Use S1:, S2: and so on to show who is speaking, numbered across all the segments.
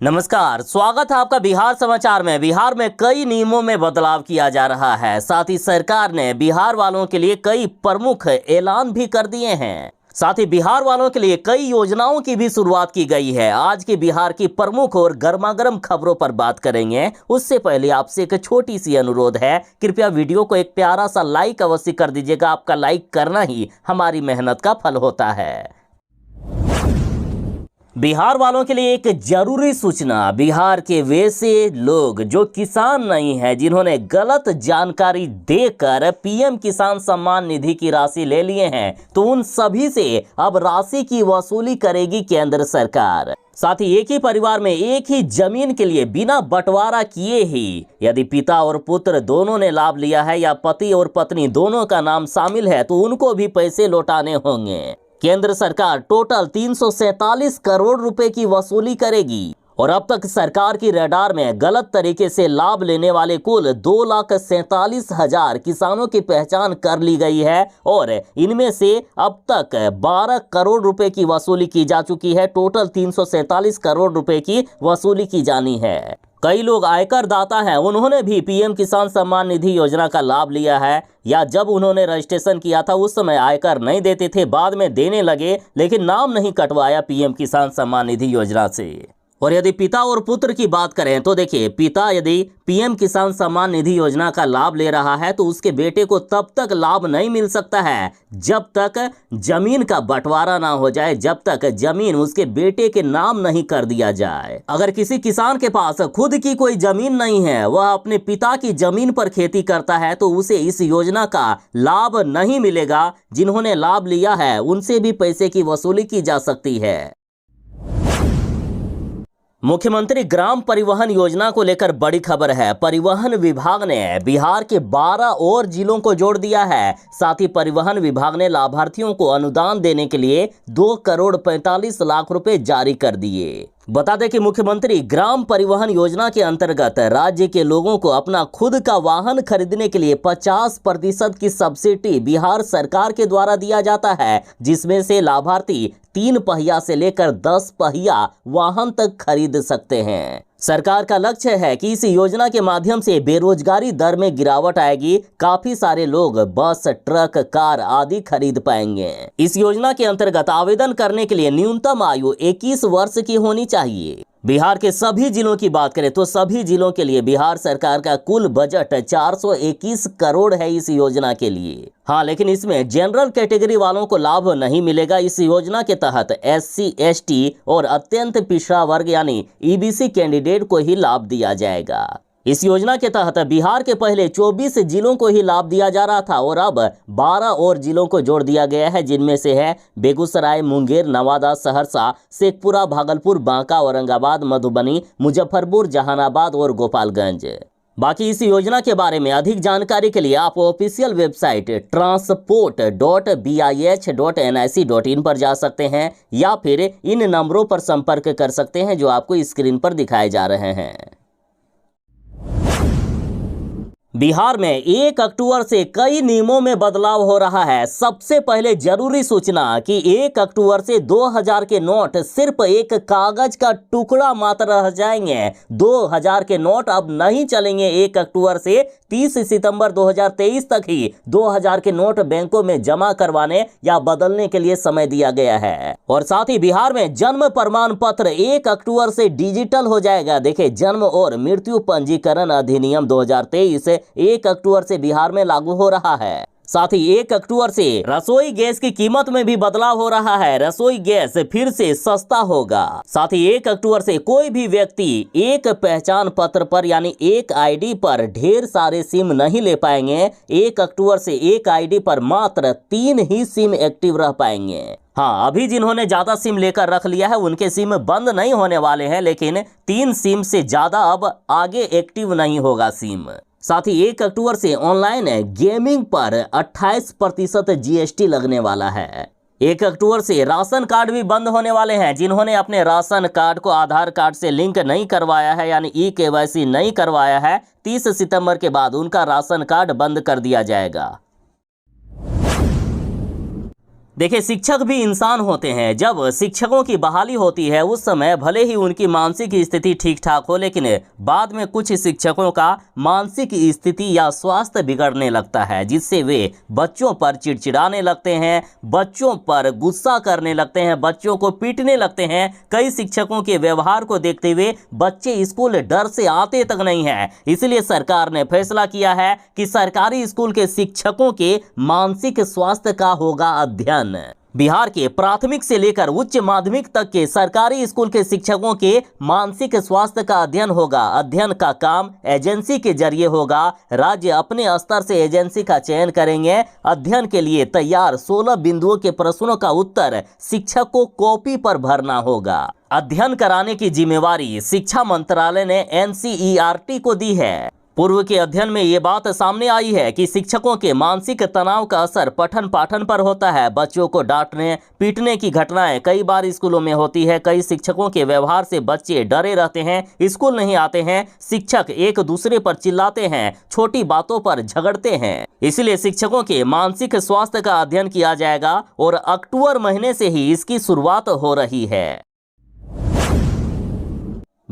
S1: नमस्कार, स्वागत है आपका बिहार समाचार में। बिहार में कई नियमों में बदलाव किया जा रहा है। साथ ही सरकार ने बिहार वालों के लिए कई प्रमुख ऐलान भी कर दिए हैं। साथ ही बिहार वालों के लिए कई योजनाओं की भी शुरुआत की गई है। आज की बिहार की प्रमुख और गर्मागर्म खबरों पर बात करेंगे। उससे पहले आपसे एक छोटी सी अनुरोध है, कृपया वीडियो को एक प्यारा सा लाइक अवश्य कर दीजिएगा। आपका लाइक करना ही हमारी मेहनत का फल होता है। बिहार वालों के लिए एक जरूरी सूचना। बिहार के वैसे लोग जो किसान नहीं हैं, जिन्होंने गलत जानकारी देकर पीएम किसान सम्मान निधि की राशि ले लिए हैं, तो उन सभी से अब राशि की वसूली करेगी केंद्र सरकार। साथ ही एक ही परिवार में एक ही जमीन के लिए बिना बंटवारा किए ही यदि पिता और पुत्र दोनों ने लाभ लिया है या पति और पत्नी दोनों का नाम शामिल है, तो उनको भी पैसे लौटाने होंगे। केंद्र सरकार टोटल 347 करोड़ रुपए की वसूली करेगी और अब तक सरकार की रडार में गलत तरीके से लाभ लेने वाले कुल 2,47,000 किसानों की पहचान कर ली गई है और इनमें से अब तक 12 करोड़ रुपए की वसूली की जा चुकी है। टोटल 347 करोड़ रुपए की वसूली की जानी है। कई लोग आयकर दाता हैं, उन्होंने भी पीएम किसान सम्मान निधि योजना का लाभ लिया है, या जब उन्होंने रजिस्ट्रेशन किया था उस समय आयकर नहीं देते थे, बाद में देने लगे, लेकिन नाम नहीं कटवाया पीएम किसान सम्मान निधि योजना से। और यदि पिता और पुत्र की बात करें तो देखिए, पिता यदि पीएम किसान सम्मान निधि योजना का लाभ ले रहा है तो उसके बेटे को तब तक लाभ नहीं मिल सकता है जब तक जमीन का बंटवारा ना हो जाए, जब तक जमीन उसके बेटे के नाम नहीं कर दिया जाए। अगर किसी किसान के पास खुद की कोई जमीन नहीं है, वह अपने पिता की जमीन पर खेती करता है, तो उसे इस योजना का लाभ नहीं मिलेगा। जिन्होंने लाभ लिया है उनसे भी पैसे की वसूली की जा सकती है। मुख्यमंत्री ग्राम परिवहन योजना को लेकर बड़ी खबर है। परिवहन विभाग ने बिहार के 12 और जिलों को जोड़ दिया है। साथ ही परिवहन विभाग ने लाभार्थियों को अनुदान देने के लिए 2 करोड़ 45 लाख रुपए जारी कर दिए। बता दें कि मुख्यमंत्री ग्राम परिवहन योजना के अंतर्गत राज्य के लोगों को अपना खुद का वाहन खरीदने के लिए 50% की सब्सिडी बिहार सरकार के द्वारा दिया जाता है, जिसमें से लाभार्थी 3 पहिया से लेकर 10 पहिया वाहन तक खरीद सकते हैं। सरकार का लक्ष्य है कि इस योजना के माध्यम से बेरोजगारी दर में गिरावट आएगी। काफी सारे लोग बस, ट्रक, कार आदि खरीद पाएंगे। इस योजना के अंतर्गत आवेदन करने के लिए न्यूनतम आयु 21 वर्ष की होनी चाहिए। बिहार के सभी जिलों की बात करें तो सभी जिलों के लिए बिहार सरकार का कुल बजट 421 करोड़ है इस योजना के लिए। हाँ, लेकिन इसमें जनरल कैटेगरी वालों को लाभ नहीं मिलेगा। इस योजना के तहत SC, ST और अत्यंत पिछड़ा वर्ग यानी EBC कैंडिडेट को ही लाभ दिया जाएगा। इस योजना के तहत बिहार के पहले 24 जिलों को ही लाभ दिया जा रहा था और अब 12 और जिलों को जोड़ दिया गया है, जिनमें से है बेगूसराय, मुंगेर, नवादा, सहरसा, शेखपुरा, भागलपुर, बांका, औरंगाबाद, मधुबनी, मुजफ्फरपुर, जहानाबाद और गोपालगंज। बाकी इस योजना के बारे में अधिक जानकारी के लिए आप ऑफिशियल वेबसाइट transport.bih.nic.in पर जा सकते हैं या फिर इन नंबरों पर संपर्क कर सकते हैं जो आपको स्क्रीन पर दिखाए जा रहे हैं। बिहार में 1 अक्टूबर से कई नियमों में बदलाव हो रहा है। सबसे पहले जरूरी सूचना कि 1 अक्टूबर से 2000 के नोट सिर्फ एक कागज का टुकड़ा मात्र रह जाएंगे। 2000 के नोट अब नहीं चलेंगे। 1 अक्टूबर से 30 सितंबर 2023 तक ही 2000 के नोट बैंकों में जमा करवाने या बदलने के लिए समय दिया गया है। और साथ ही बिहार में जन्म प्रमाण पत्र 1 अक्टूबर से डिजिटल हो जाएगा। देखिए, जन्म और मृत्यु पंजीकरण अधिनियम 2023 1 अक्टूबर से बिहार में लागू हो रहा है। साथ ही 1 अक्टूबर से रसोई गैस की कीमत में भी बदलाव हो रहा है। रसोई गैस फिर से सस्ता होगा। साथ ही 1 अक्टूबर से कोई भी व्यक्ति एक पहचान पत्र पर यानी एक आईडी पर ढेर सारे सिम नहीं ले पाएंगे। 1 अक्टूबर से एक आईडी पर मात्र 3 ही सिम एक्टिव रह पाएंगे। हाँ, अभी जिन्होंने ज्यादा सिम लेकर रख लिया है उनके सिम बंद नहीं होने वाले हैं, लेकिन 3 सिम से ज्यादा अब आगे एक्टिव नहीं होगा सिम। साथ ही 1 अक्टूबर से ऑनलाइन गेमिंग पर 28% GST लगने वाला है। 1 अक्टूबर से राशन कार्ड भी बंद होने वाले हैं। जिन्होंने अपने राशन कार्ड को आधार कार्ड से लिंक नहीं करवाया है यानी KYC नहीं करवाया है, 30 सितंबर के बाद उनका राशन कार्ड बंद कर दिया जाएगा। देखिए, शिक्षक भी इंसान होते हैं। जब शिक्षकों की बहाली होती है उस समय भले ही उनकी मानसिक स्थिति ठीक ठाक हो, लेकिन बाद में कुछ शिक्षकों का मानसिक स्थिति या स्वास्थ्य बिगड़ने लगता है, जिससे वे बच्चों पर चिड़चिड़ाने लगते हैं, बच्चों पर गुस्सा करने लगते हैं, बच्चों को पीटने लगते हैं। कई शिक्षकों के व्यवहार को देखते हुए बच्चे स्कूल डर से आते तक नहीं है। इसलिए सरकार ने फैसला किया है कि सरकारी स्कूल के शिक्षकों के मानसिक स्वास्थ्य का होगा अध्ययन। बिहार के प्राथमिक से लेकर उच्च माध्यमिक तक के सरकारी स्कूल के शिक्षकों के मानसिक स्वास्थ्य का अध्ययन होगा। अध्ययन का काम एजेंसी के जरिए होगा। राज्य अपने स्तर से एजेंसी का चयन करेंगे। अध्ययन के लिए तैयार 16 बिंदुओं के प्रश्नों का उत्तर शिक्षक को कॉपी पर भरना होगा। अध्ययन कराने की जिम्मेवारी शिक्षा मंत्रालय ने NCERT को दी है। पूर्व के अध्ययन में ये बात सामने आई है कि शिक्षकों के मानसिक तनाव का असर पठन पाठन पर होता है। बच्चों को डांटने पीटने की घटनाएं कई बार स्कूलों में होती है। कई शिक्षकों के व्यवहार से बच्चे डरे रहते हैं, स्कूल नहीं आते हैं। शिक्षक एक दूसरे पर चिल्लाते हैं, छोटी बातों पर झगड़ते हैं। इसलिए शिक्षकों के मानसिक स्वास्थ्य का अध्ययन किया जाएगा और अक्टूबर महीने से ही इसकी शुरुआत हो रही है।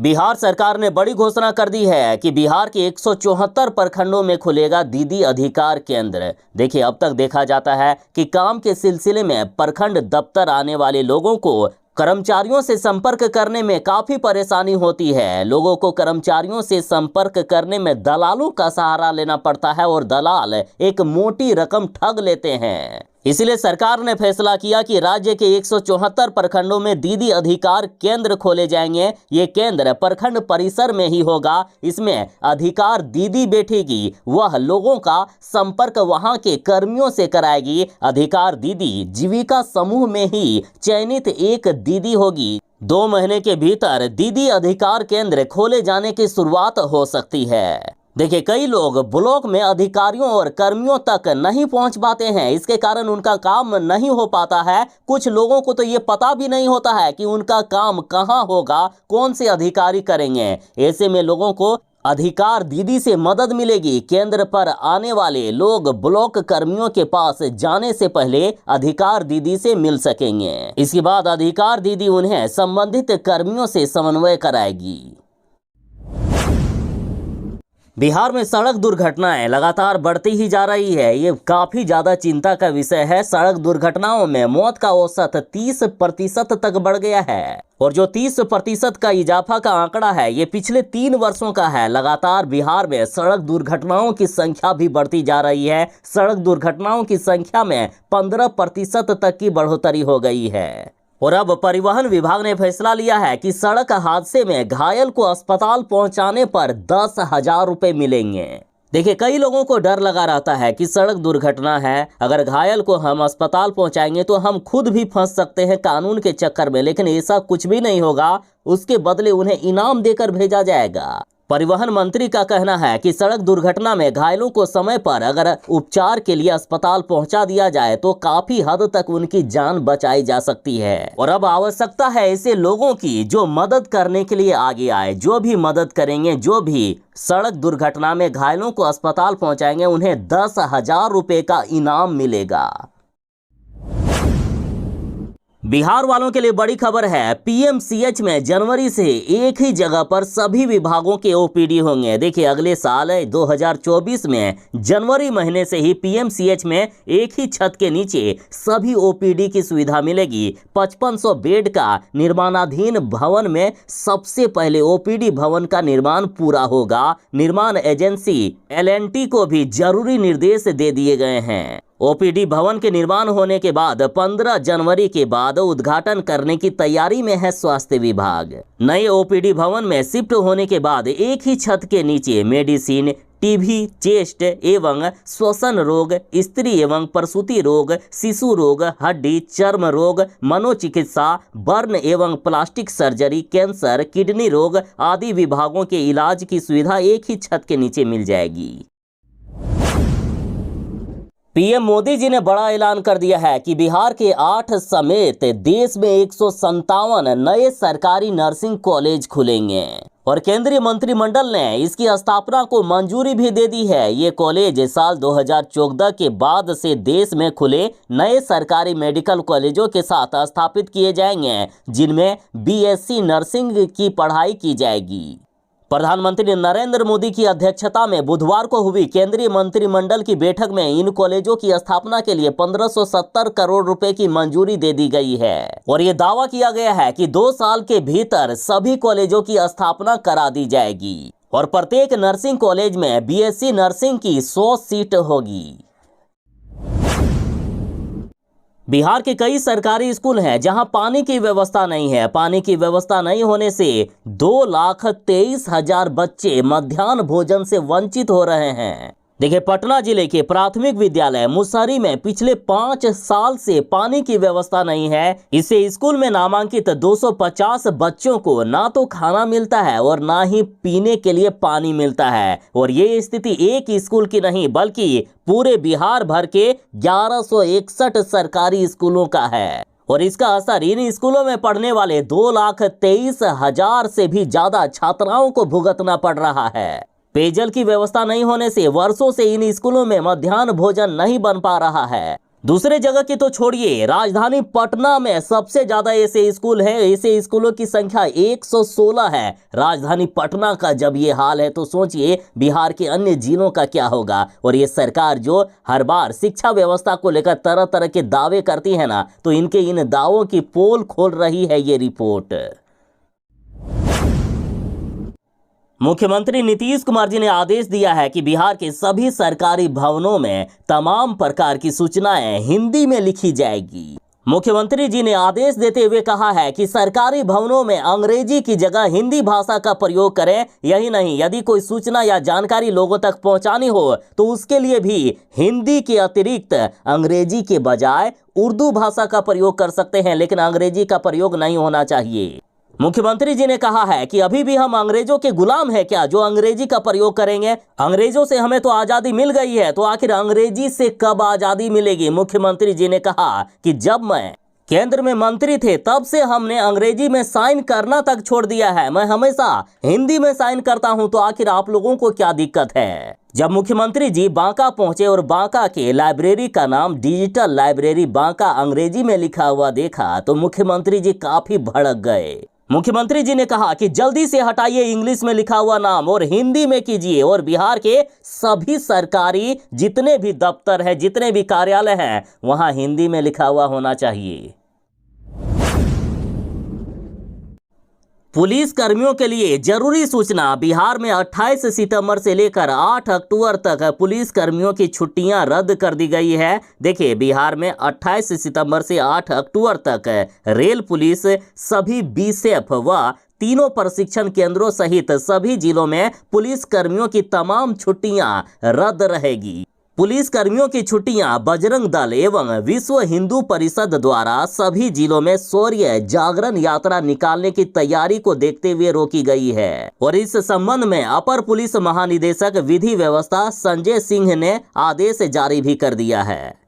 S1: बिहार सरकार ने बड़ी घोषणा कर दी है कि बिहार के 174 प्रखंडों में खुलेगा दीदी अधिकार केंद्र। देखिए, अब तक देखा जाता है कि काम के सिलसिले में प्रखंड दफ्तर आने वाले लोगों को कर्मचारियों से संपर्क करने में काफी परेशानी होती है। लोगों को कर्मचारियों से संपर्क करने में दलालों का सहारा लेना पड़ता है और दलाल एक मोटी रकम ठग लेते हैं। इसलिए सरकार ने फैसला किया कि राज्य के 174 प्रखंडों में दीदी अधिकार केंद्र खोले जाएंगे। ये केंद्र प्रखंड परिसर में ही होगा। इसमें अधिकार दीदी बैठेगी, वह लोगों का संपर्क वहां के कर्मियों से कराएगी। अधिकार दीदी जीविका समूह में ही चयनित एक दीदी होगी। 2 महीने के भीतर दीदी अधिकार केंद्र खोले जाने की शुरुआत हो सकती है। देखिए, कई लोग ब्लॉक में अधिकारियों और कर्मियों तक नहीं पहुंच पाते हैं। इसके कारण उनका काम नहीं हो पाता है। कुछ लोगों को तो ये पता भी नहीं होता है कि उनका काम कहां होगा, कौन से अधिकारी करेंगे। ऐसे में लोगों को अधिकार दीदी से मदद मिलेगी। केंद्र पर आने वाले लोग ब्लॉक कर्मियों के पास जाने से पहले अधिकार दीदी से मिल सकेंगे। इसके बाद अधिकार दीदी उन्हें संबंधित कर्मियों से समन्वय कराएगी। बिहार में सड़क दुर्घटनाएं लगातार बढ़ती ही जा रही है। ये काफी ज्यादा चिंता का विषय है। सड़क दुर्घटनाओं में मौत का औसत 30% तक बढ़ गया है और जो 30% का इजाफा का आंकड़ा है ये पिछले 3 वर्षों का है। लगातार बिहार में सड़क दुर्घटनाओं की संख्या भी बढ़ती जा रही है। सड़क दुर्घटनाओं की संख्या में 15% तक की बढ़ोतरी हो गई है। और अब परिवहन विभाग ने फैसला लिया है कि सड़क हादसे में घायल को अस्पताल पहुंचाने पर 10,000 रुपए मिलेंगे। देखिए, कई लोगों को डर लगा रहता है कि सड़क दुर्घटना है, अगर घायल को हम अस्पताल पहुंचाएंगे तो हम खुद भी फंस सकते हैं कानून के चक्कर में। लेकिन ऐसा कुछ भी नहीं होगा, उसके बदले उन्हें इनाम देकर भेजा जाएगा। परिवहन मंत्री का कहना है कि सड़क दुर्घटना में घायलों को समय पर अगर उपचार के लिए अस्पताल पहुंचा दिया जाए तो काफी हद तक उनकी जान बचाई जा सकती है। और अब आवश्यकता है ऐसे लोगों की जो मदद करने के लिए आगे आए। जो भी मदद करेंगे, जो भी सड़क दुर्घटना में घायलों को अस्पताल पहुंचाएंगे, उन्हें 10,000 रुपए का इनाम मिलेगा। बिहार वालों के लिए बड़ी खबर है। PMCH में जनवरी से एक ही जगह पर सभी विभागों के OPD होंगे। देखिए, अगले साल 2024 में जनवरी महीने से ही PMCH में एक ही छत के नीचे सभी OPD की सुविधा मिलेगी। 5500 बेड का निर्माणाधीन भवन में सबसे पहले OPD भवन का निर्माण पूरा होगा। निर्माण एजेंसी L&T को भी जरूरी निर्देश दे दिए गए हैं। OPD भवन के निर्माण होने के बाद 15 जनवरी के बाद उद्घाटन करने की तैयारी में है स्वास्थ्य विभाग। नए OPD भवन में शिफ्ट होने के बाद एक ही छत के नीचे मेडिसिन, टीबी, चेस्ट एवं श्वसन रोग, स्त्री एवं प्रसूति रोग, शिशु रोग, हड्डी, चर्म रोग, मनोचिकित्सा, बर्न एवं प्लास्टिक सर्जरी, कैंसर, किडनी रोग आदि विभागों के इलाज की सुविधा एक ही छत के नीचे मिल जाएगी। पीएम मोदी जी ने बड़ा ऐलान कर दिया है कि बिहार के 8 समेत देश में 157 नए सरकारी नर्सिंग कॉलेज खुलेंगे और केंद्रीय मंत्रिमंडल ने इसकी स्थापना को मंजूरी भी दे दी है। ये कॉलेज साल 2014 के बाद से देश में खुले नए सरकारी मेडिकल कॉलेजों के साथ स्थापित किए जाएंगे, जिनमें बीएससी नर्सिंग की पढ़ाई की जाएगी। प्रधानमंत्री नरेंद्र मोदी की अध्यक्षता में बुधवार को हुई केंद्रीय मंत्रिमंडल की बैठक में इन कॉलेजों की स्थापना के लिए 1570 करोड़ रुपए की मंजूरी दे दी गई है और ये दावा किया गया है कि 2 साल के भीतर सभी कॉलेजों की स्थापना करा दी जाएगी और प्रत्येक नर्सिंग कॉलेज में बीएससी नर्सिंग की 100 सीट होगी। बिहार के कई सरकारी स्कूल हैं जहां पानी की व्यवस्था नहीं है। पानी की व्यवस्था नहीं होने से 2,23,000 बच्चे मध्याह्न भोजन से वंचित हो रहे हैं। देखिए, पटना जिले के प्राथमिक विद्यालय मुसहरी में पिछले 5 साल से पानी की व्यवस्था नहीं है। इससे स्कूल में नामांकित 250 बच्चों को ना तो खाना मिलता है और ना ही पीने के लिए पानी मिलता है। और ये स्थिति एक स्कूल की नहीं बल्कि पूरे बिहार भर के 1161 सरकारी स्कूलों का है और इसका असर इन स्कूलों में पढ़ने वाले 2,23,000 से भी ज्यादा छात्राओं को भुगतना पड़ रहा है। पेयजल की व्यवस्था नहीं होने से वर्षों से इन स्कूलों में मध्याह्न भोजन नहीं बन पा रहा है। दूसरे जगह की तो छोड़िए, राजधानी पटना में सबसे ज्यादा ऐसे स्कूल हैं। ऐसे स्कूलों की संख्या 116 है। राजधानी पटना का जब ये हाल है तो सोचिए बिहार के अन्य जिलों का क्या होगा। और ये सरकार जो हर बार शिक्षा व्यवस्था को लेकर तरह तरह के दावे करती है ना, तो इनके इन दावों की पोल खोल रही है ये रिपोर्ट। मुख्यमंत्री नीतीश कुमार जी ने आदेश दिया है कि बिहार के सभी सरकारी भवनों में तमाम प्रकार की सूचनाएं हिंदी में लिखी जाएगी। मुख्यमंत्री जी ने आदेश देते हुए कहा है कि सरकारी भवनों में अंग्रेजी की जगह हिंदी भाषा का प्रयोग करें। यही नहीं, यदि कोई सूचना या जानकारी लोगों तक पहुंचानी हो तो उसके लिए भी हिंदी के अतिरिक्त अंग्रेजी के बजाय उर्दू भाषा का प्रयोग कर सकते हैं, लेकिन अंग्रेजी का प्रयोग नहीं होना चाहिए। मुख्यमंत्री जी ने कहा है कि अभी भी हम अंग्रेजों के गुलाम हैं क्या, जो अंग्रेजी का प्रयोग करेंगे। अंग्रेजों से हमें तो आजादी मिल गई है, तो आखिर अंग्रेजी से कब आजादी मिलेगी। मुख्यमंत्री जी ने कहा कि जब मैं केंद्र में मंत्री थे तब से हमने अंग्रेजी में साइन करना तक छोड़ दिया है। मैं हमेशा हिंदी में साइन करता हूं, तो आखिर आप लोगों को क्या दिक्कत है। जब मुख्यमंत्री जी बांका पहुंचे और बांका के लाइब्रेरी का नाम डिजिटल लाइब्रेरी बांका अंग्रेजी में लिखा हुआ देखा तो मुख्यमंत्री जी काफी भड़क गए। मुख्यमंत्री जी ने कहा कि जल्दी से हटाइए इंग्लिश में लिखा हुआ नाम और हिंदी में कीजिए और बिहार के सभी सरकारी जितने भी दफ्तर हैं, जितने भी कार्यालय हैं, वहां हिंदी में लिखा हुआ होना चाहिए। पुलिस कर्मियों के लिए जरूरी सूचना। बिहार में 28 सितंबर से लेकर 8 अक्टूबर तक पुलिस कर्मियों की छुट्टियां रद्द कर दी गई है। देखिए, बिहार में 28 सितंबर से 8 अक्टूबर तक रेल पुलिस, सभी बीएसएफ व तीनों प्रशिक्षण केंद्रों सहित सभी जिलों में पुलिस कर्मियों की तमाम छुट्टियां रद्द रहेगी। पुलिस कर्मियों की छुट्टियां बजरंग दल एवं विश्व हिंदू परिषद द्वारा सभी जिलों में शौर्य जागरण यात्रा निकालने की तैयारी को देखते हुए रोकी गई है और इस संबंध में अपर पुलिस महानिदेशक विधि व्यवस्था संजय सिंह ने आदेश जारी भी कर दिया है।